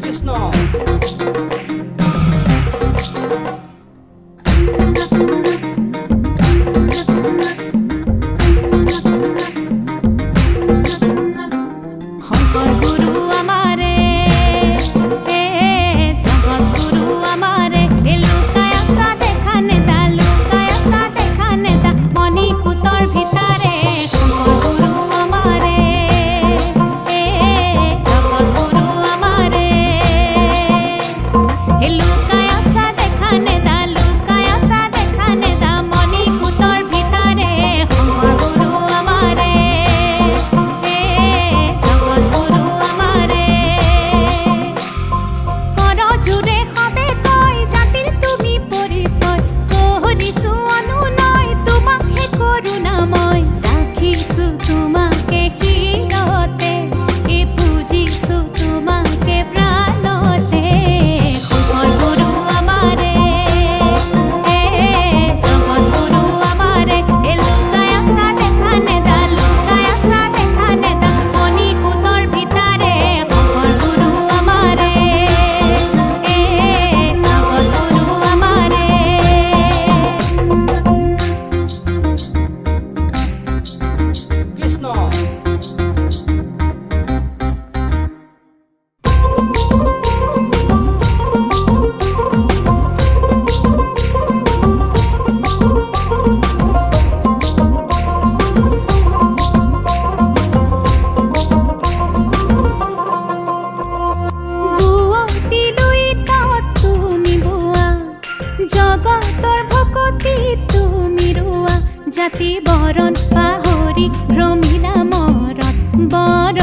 কৃষ্ণ শংকৰ গুৰু আমাৰে জগত গুৰু আমাৰে লুকাই আছা দেখা নেদা লুকাই আছা দেখা নেদা মণিকূটৰ ভিতাৰে শংকৰ গুৰু আমাৰে জগত গুৰু আমাৰে লুকাই আছা দেখা নেদা লুকাই আছা দেখা নেদা মণিকূটৰ ভিতাৰে শংকৰ গুৰু আমাৰে জগত গুৰু আমাৰে কৰজোৰে সবে কয় জাতিৰ তুমি পৰিচয় কৰিছো অনুনয় তোমাকহে কৰোণাময় ৰাখিছো তোমাকে শিৰতে পুজিছো তোমাকে প্ৰাণতে শংকৰ গুৰু আমাৰে জগত গুৰু আমাৰে লুকাই আছা দেখা নেদা লুকাই আছা দেখা নেদা মণিকূটৰ ভিতাৰে শংকৰ গুৰু আমাৰে জগত গুৰু আমাৰে কৃষ্ণ বুৱতী লুইতত তুমি বোৱা জগতৰ ভকতি তুমি ৰোৱা জাতি বৰণ পাহৰি ভ্ৰমিলা মৰত বৰ